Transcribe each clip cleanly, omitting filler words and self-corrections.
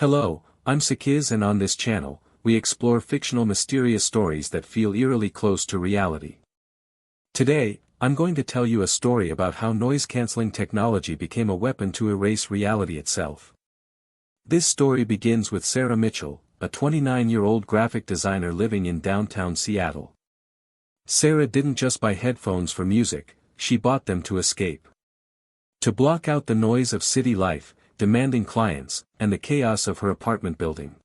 Hello, I'm Sakiz, and on this channel, we explore fictional mysterious stories that feel eerily close to reality. Today, I'm going to tell you a story about how noise-canceling technology became a weapon to erase reality itself. This story begins with Sarah Mitchell, a 29-year-old graphic designer living in downtown Seattle. Sarah didn't just buy headphones for music, she bought them to escape. To block out the noise of city life, demanding clients, and the chaos of her apartment building.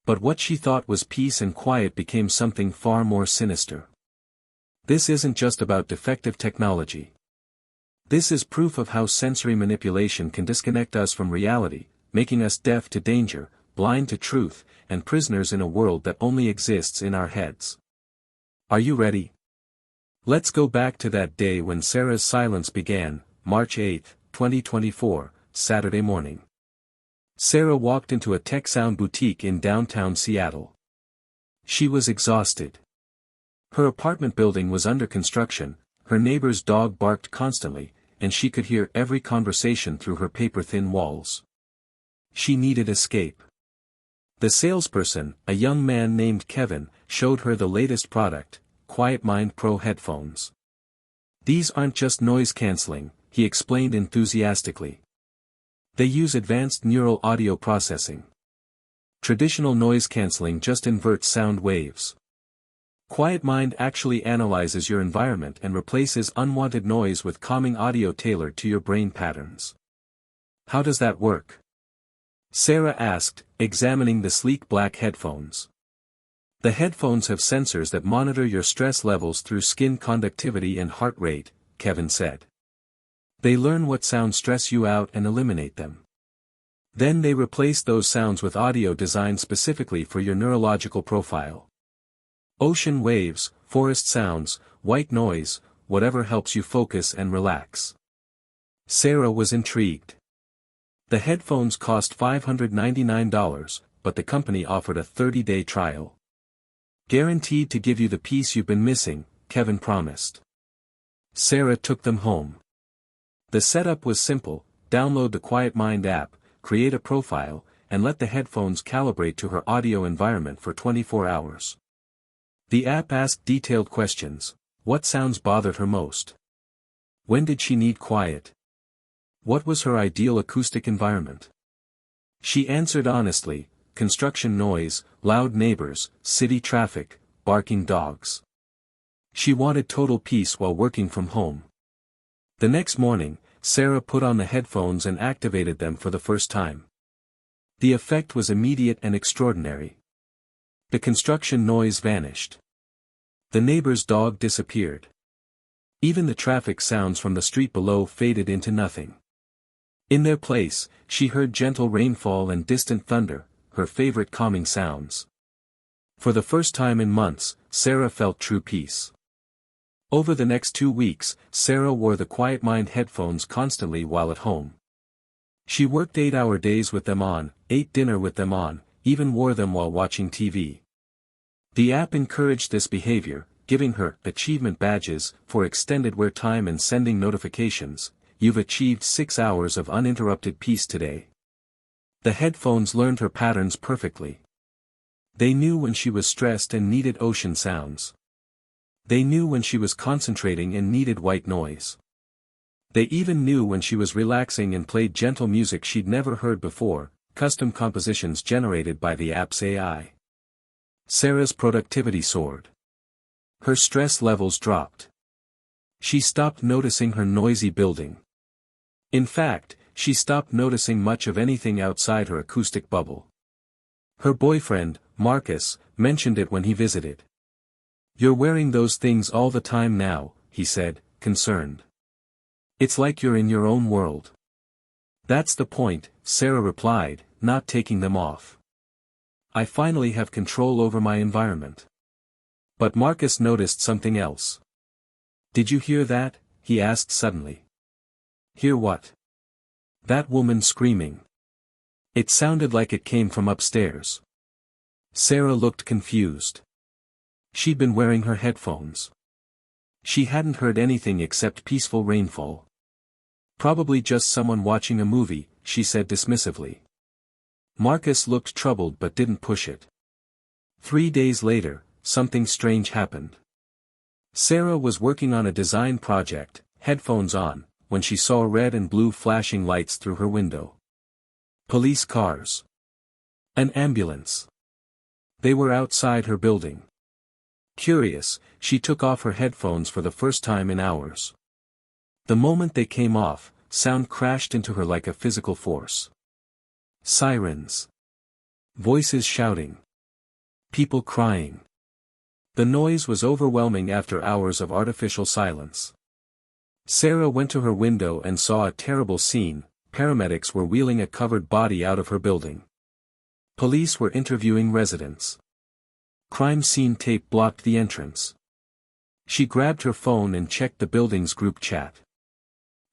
But what she thought was peace and quiet became something far more sinister. This isn't just about defective technology. This is proof of how sensory manipulation can disconnect us from reality, making us deaf to danger, blind to truth, and prisoners in a world that only exists in our heads. Are you ready? Let's go back to that day when Sarah's silence began, March 8, 2024, Saturday morning. Sarah walked into a tech sound boutique in downtown Seattle. She was exhausted. Her apartment building was under construction, her neighbor's dog barked constantly, and she could hear every conversation through her paper-thin walls. She needed escape. The salesperson, a young man named Kevin, showed her the latest product, QuietMind Pro headphones. These aren't just noise canceling, he explained enthusiastically. They use advanced neural audio processing. Traditional noise canceling just inverts sound waves. QuietMind actually analyzes your environment and replaces unwanted noise with calming audio tailored to your brain patterns. How does that work? Sarah asked, examining the sleek black headphones. The headphones have sensors that monitor your stress levels through skin conductivity and heart rate, Kevin said. They learn what sounds stress you out and eliminate them. Then they replace those sounds with audio designed specifically for your neurological profile. Ocean waves, forest sounds, white noise, whatever helps you focus and relax. Sarah was intrigued. The headphones cost $599, but the company offered a 30-day trial. Guaranteed to give you the peace you've been missing, Kevin promised. Sarah took them home. The setup was simple: download the QuietMind app, create a profile, and let the headphones calibrate to her audio environment for 24 hours. The app asked detailed questions. What sounds bothered her most? When did she need quiet? What was her ideal acoustic environment? She answered honestly: construction noise, loud neighbors, city traffic, barking dogs. She wanted total peace while working from home. The next morning, Sarah put on the headphones and activated them for the first time. The effect was immediate and extraordinary. The construction noise vanished. The neighbor's dog disappeared. Even the traffic sounds from the street below faded into nothing. In their place, she heard gentle rainfall and distant thunder, her favorite calming sounds. For the first time in months, Sarah felt true peace. Over the next 2 weeks, Sarah wore the QuietMind headphones constantly while at home. She worked 8-hour days with them on, ate dinner with them on, even wore them while watching TV. The app encouraged this behavior, giving her achievement badges for extended wear time and sending notifications. You've achieved 6 hours of uninterrupted peace today. The headphones learned her patterns perfectly. They knew when she was stressed and needed ocean sounds. They knew when she was concentrating and needed white noise. They even knew when she was relaxing and played gentle music she'd never heard before, custom compositions generated by the app's AI. Sarah's productivity soared. Her stress levels dropped. She stopped noticing her noisy building. In fact, she stopped noticing much of anything outside her acoustic bubble. Her boyfriend, Marcus, mentioned it when he visited. "You're wearing those things all the time now," he said, concerned. "It's like you're in your own world." "That's the point," Sarah replied, not taking them off. "I finally have control over my environment." But Marcus noticed something else. "Did you hear that?" he asked suddenly. "Hear what?" "That woman screaming. It sounded like it came from upstairs." Sarah looked confused. She'd been wearing her headphones. She hadn't heard anything except peaceful rainfall. "Probably just someone watching a movie," she said dismissively. Marcus looked troubled but didn't push it. 3 days later, something strange happened. Sarah was working on a design project, headphones on, when she saw red and blue flashing lights through her window. Police cars. An ambulance. They were outside her building. Curious, she took off her headphones for the first time in hours. The moment they came off, sound crashed into her like a physical force. Sirens. Voices shouting. People crying. The noise was overwhelming after hours of artificial silence. Sarah went to her window and saw a terrible scene. Paramedics were wheeling a covered body out of her building. Police were interviewing residents. Crime scene tape blocked the entrance. She grabbed her phone and checked the building's group chat.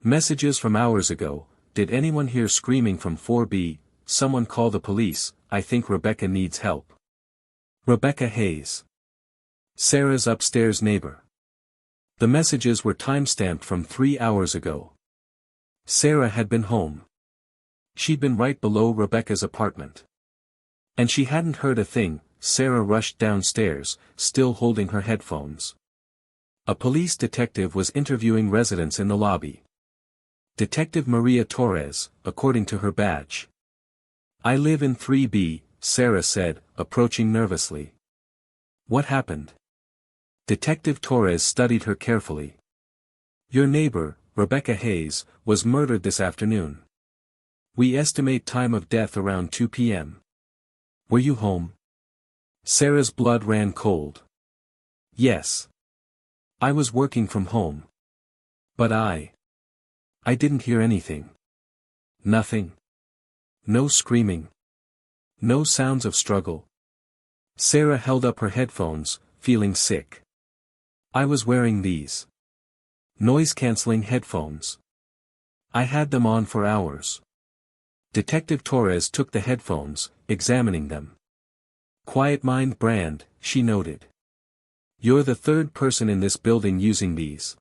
Messages from hours ago. Did anyone hear screaming from 4B? Someone call the police, I think Rebecca needs help. Rebecca Hayes. Sarah's upstairs neighbor. The messages were timestamped from 3 hours ago. Sarah had been home. She'd been right below Rebecca's apartment. And she hadn't heard a thing. Sarah rushed downstairs, still holding her headphones. A police detective was interviewing residents in the lobby. Detective Maria Torres, according to her badge. I live in 3B, Sarah said, approaching nervously. What happened? Detective Torres studied her carefully. Your neighbor, Rebecca Hayes, was murdered this afternoon. We estimate time of death around 2 p.m. Were you home? Sarah's blood ran cold. Yes. I was working from home. But I didn't hear anything. Nothing. No screaming. No sounds of struggle. Sarah held up her headphones, feeling sick. I was wearing these noise-canceling headphones. I had them on for hours. Detective Torres took the headphones, examining them. QuietMind brand, she noted. You're the third person in this building using these.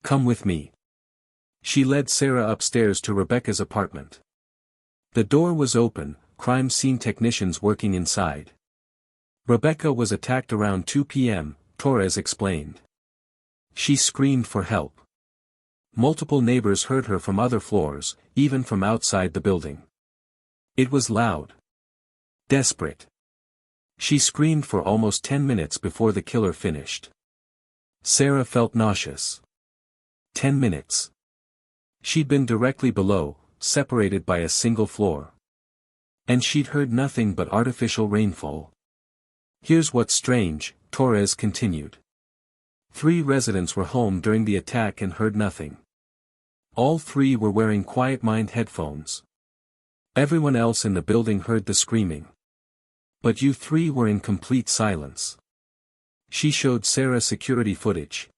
Come with me. She led Sarah upstairs to Rebecca's apartment. The door was open, crime scene technicians working inside. Rebecca was attacked around 2 p.m., Torres explained. She screamed for help. Multiple neighbors heard her from other floors, even from outside the building. It was loud. Desperate. She screamed for almost 10 minutes before the killer finished. Sarah felt nauseous. 10 minutes. She'd been directly below, separated by a single floor. And she'd heard nothing but artificial rainfall. Here's what's strange, Torres continued. 3 residents were home during the attack and heard nothing. All 3 were wearing QuietMind headphones. Everyone else in the building heard the screaming. But you 3 were in complete silence. She showed Sarah security footage.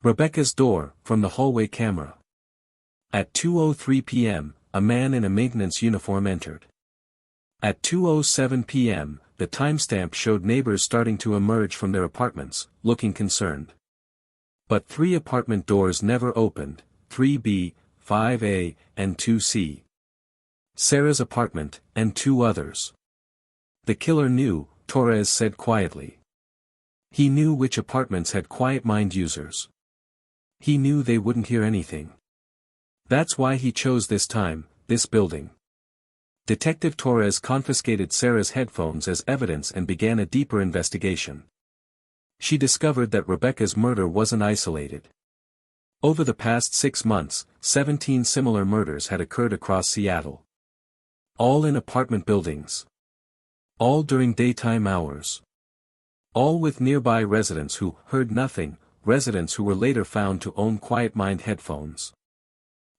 Rebecca's door, from the hallway camera. At 2:03 p.m., a man in a maintenance uniform entered. At 2:07 p.m., the timestamp showed neighbors starting to emerge from their apartments, looking concerned. But 3 apartment doors never opened, 3B, 5A, and 2C. Sarah's apartment, and 2 others. The killer knew, Torres said quietly. He knew which apartments had QuietMind users. He knew they wouldn't hear anything. That's why he chose this time, this building. Detective Torres confiscated Sarah's headphones as evidence and began a deeper investigation. She discovered that Rebecca's murder wasn't isolated. Over the past 6 months, 17 similar murders had occurred across Seattle. All in apartment buildings. All during daytime hours. All with nearby residents who heard nothing, residents who were later found to own QuietMind headphones.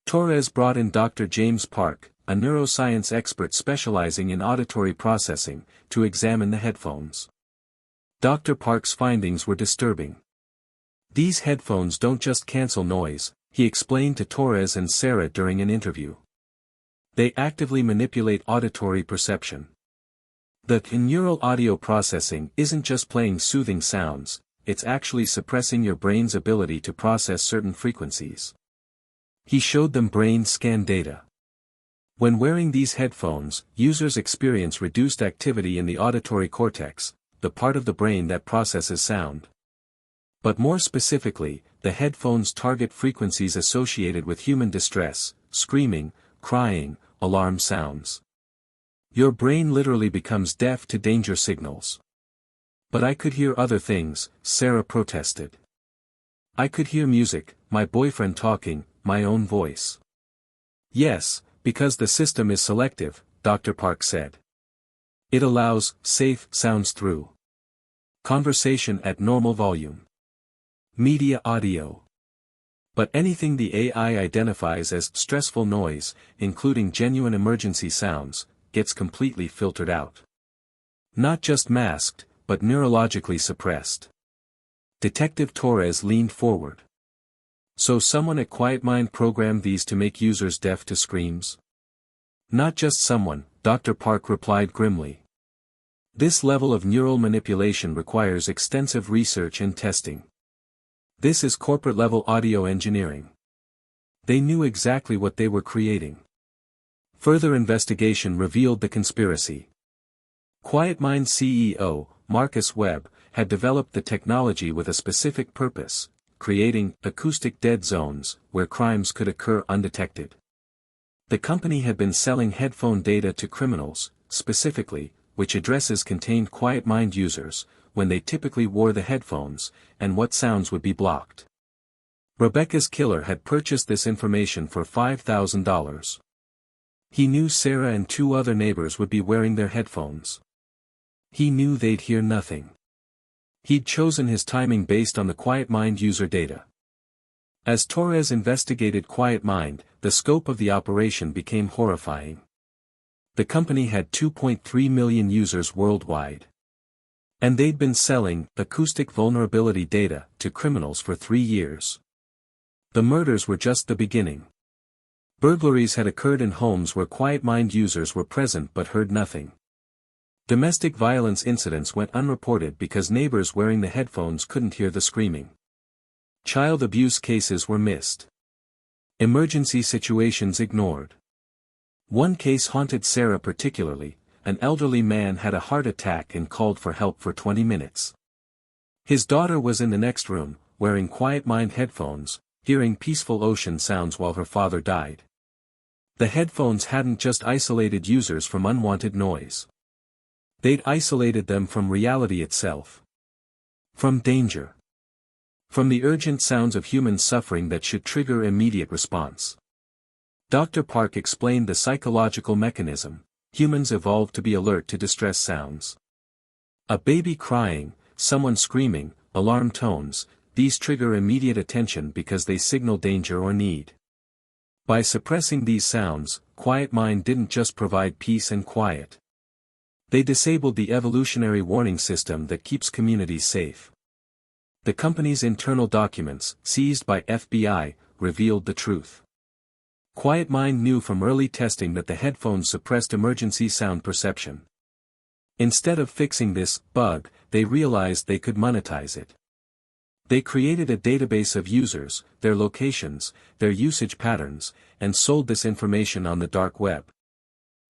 Torres brought in Dr. James Park, a neuroscience expert specializing in auditory processing, to examine the headphones. Dr. Park's findings were disturbing. These headphones don't just cancel noise, he explained to Torres and Sarah during an interview. They actively manipulate auditory perception. The neural audio processing isn't just playing soothing sounds, it's actually suppressing your brain's ability to process certain frequencies. He showed them brain scan data. When wearing these headphones, users experience reduced activity in the auditory cortex, the part of the brain that processes sound. But more specifically, the headphones target frequencies associated with human distress, screaming, crying, alarm sounds. Your brain literally becomes deaf to danger signals. But I could hear other things, Sarah protested. I could hear music, my boyfriend talking, my own voice. Yes, because the system is selective, Dr. Park said. It allows safe sounds through conversation at normal volume. Media audio. But anything the AI identifies as stressful noise, including genuine emergency sounds, gets completely filtered out. Not just masked, but neurologically suppressed. Detective Torres leaned forward. So someone at QuietMind programmed these to make users deaf to screams? Not just someone, Dr. Park replied grimly. This level of neural manipulation requires extensive research and testing. This is corporate-level audio engineering. They knew exactly what they were creating. Further investigation revealed the conspiracy. QuietMind CEO, Marcus Webb, had developed the technology with a specific purpose: creating acoustic dead zones, where crimes could occur undetected. The company had been selling headphone data to criminals, specifically, which addresses contained QuietMind users, when they typically wore the headphones, and what sounds would be blocked. Rebecca's killer had purchased this information for $5,000. He knew Sarah and 2 other neighbors would be wearing their headphones. He knew they'd hear nothing. He'd chosen his timing based on the QuietMind user data. As Torres investigated QuietMind, the scope of the operation became horrifying. The company had 2.3 million users worldwide. And they'd been selling acoustic vulnerability data to criminals for 3 years. The murders were just the beginning. Burglaries had occurred in homes where QuietMind users were present but heard nothing. Domestic violence incidents went unreported because neighbors wearing the headphones couldn't hear the screaming. Child abuse cases were missed. Emergency situations ignored. One case haunted Sarah particularly. An elderly man had a heart attack and called for help for 20 minutes. His daughter was in the next room, wearing QuietMind headphones, hearing peaceful ocean sounds while her father died. The headphones hadn't just isolated users from unwanted noise. They'd isolated them from reality itself. From danger. From the urgent sounds of human suffering that should trigger immediate response. Dr. Park explained the psychological mechanism. Humans evolved to be alert to distress sounds. A baby crying, someone screaming, alarm tones, these trigger immediate attention because they signal danger or need. By suppressing these sounds, QuietMind didn't just provide peace and quiet. They disabled the evolutionary warning system that keeps communities safe. The company's internal documents, seized by FBI, revealed the truth. QuietMind knew from early testing that the headphones suppressed emergency sound perception. Instead of fixing this bug, they realized they could monetize it. They created a database of users, their locations, their usage patterns, and sold this information on the dark web.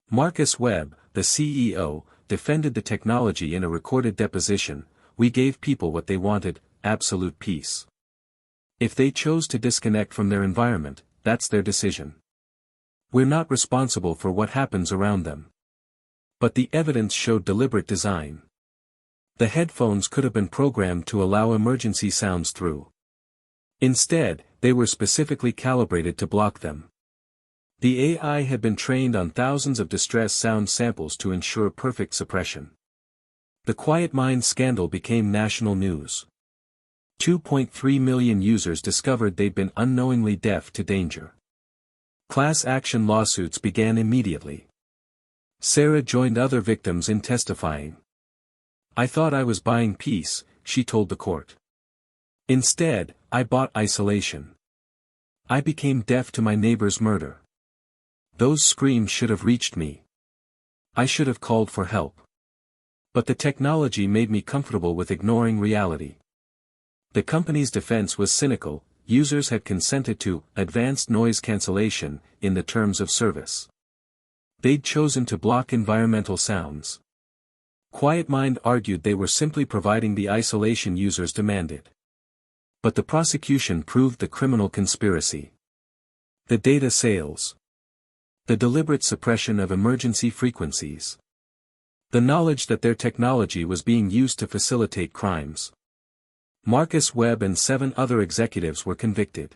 Marcus Webb, the CEO, defended the technology in a recorded deposition. We gave people what they wanted, absolute peace. If they chose to disconnect from their environment, that's their decision. We're not responsible for what happens around them. But the evidence showed deliberate design. The headphones could have been programmed to allow emergency sounds through. Instead, they were specifically calibrated to block them. The AI had been trained on thousands of distress sound samples to ensure perfect suppression. The QuietMind scandal became national news. 2.3 million users discovered they'd been unknowingly deaf to danger. Class action lawsuits began immediately. Sarah joined other victims in testifying. I thought I was buying peace, she told the court. Instead, I bought isolation. I became deaf to my neighbor's murder. Those screams should have reached me. I should have called for help. But the technology made me comfortable with ignoring reality. The company's defense was cynical. Users had consented to advanced noise cancellation in the terms of service. They'd chosen to block environmental sounds. QuietMind argued they were simply providing the isolation users demanded. But the prosecution proved the criminal conspiracy. The data sales. The deliberate suppression of emergency frequencies. The knowledge that their technology was being used to facilitate crimes. Marcus Webb and 7 other executives were convicted.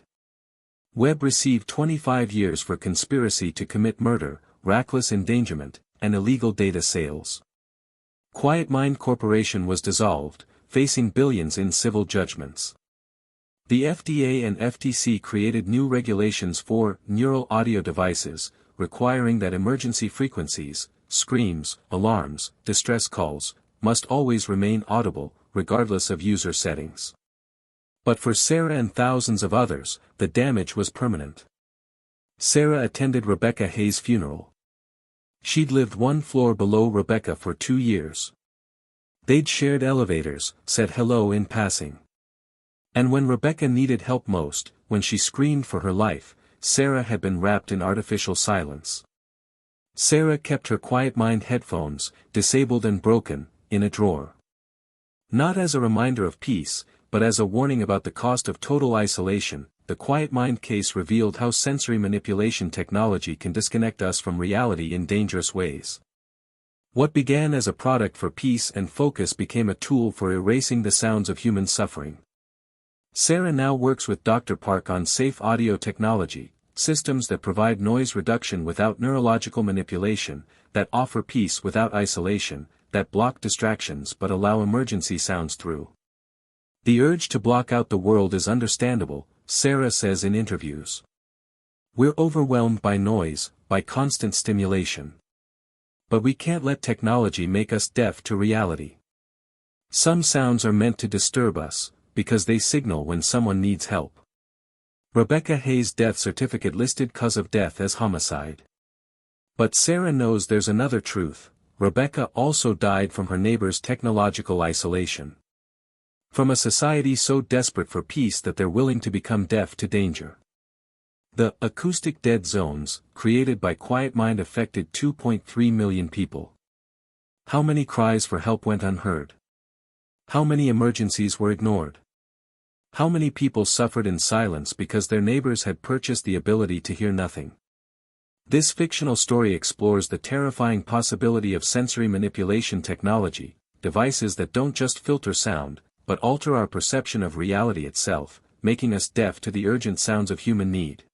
Webb received 25 years for conspiracy to commit murder, reckless endangerment, and illegal data sales. QuietMind Corporation was dissolved, facing billions in civil judgments. The FDA and FTC created new regulations for neural audio devices, requiring that emergency frequencies, screams, alarms, distress calls, must always remain audible, regardless of user settings. But for Sarah and thousands of others, the damage was permanent. Sarah attended Rebecca Hayes' funeral. She'd lived 1 floor below Rebecca for 2 years. They'd shared elevators, said hello in passing. And when Rebecca needed help most, when she screamed for her life, Sarah had been wrapped in artificial silence. Sarah kept her QuietMind headphones, disabled and broken, in a drawer. Not as a reminder of peace, but as a warning about the cost of total isolation. The QuietMind case revealed how sensory manipulation technology can disconnect us from reality in dangerous ways. What began as a product for peace and focus became a tool for erasing the sounds of human suffering. Sarah now works with Dr. Park on safe audio technology, systems that provide noise reduction without neurological manipulation, that offer peace without isolation, that block distractions but allow emergency sounds through. The urge to block out the world is understandable, Sarah says in interviews. We're overwhelmed by noise, by constant stimulation. But we can't let technology make us deaf to reality. Some sounds are meant to disturb us, because they signal when someone needs help. Rebecca Hayes' death certificate listed cause of death as homicide. But Sarah knows there's another truth. Rebecca also died from her neighbor's technological isolation. From a society so desperate for peace that they're willing to become deaf to danger. The acoustic dead zones, created by QuietMind, affected 2.3 million people. How many cries for help went unheard? How many emergencies were ignored? How many people suffered in silence because their neighbors had purchased the ability to hear nothing? This fictional story explores the terrifying possibility of sensory manipulation technology, devices that don't just filter sound, but alter our perception of reality itself, making us deaf to the urgent sounds of human need.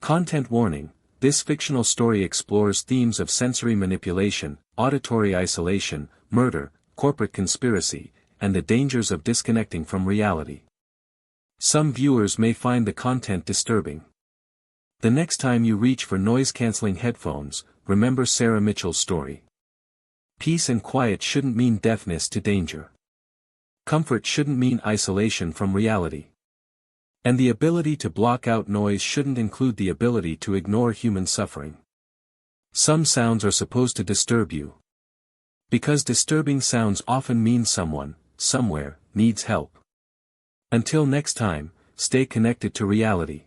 Content warning: this fictional story explores themes of sensory manipulation, auditory isolation, murder, corporate conspiracy, and the dangers of disconnecting from reality. Some viewers may find the content disturbing. The next time you reach for noise-canceling headphones, remember Sarah Mitchell's story. Peace and quiet shouldn't mean deafness to danger. Comfort shouldn't mean isolation from reality. And the ability to block out noise shouldn't include the ability to ignore human suffering. Some sounds are supposed to disturb you. Because disturbing sounds often mean someone, somewhere, needs help. Until next time, stay connected to reality.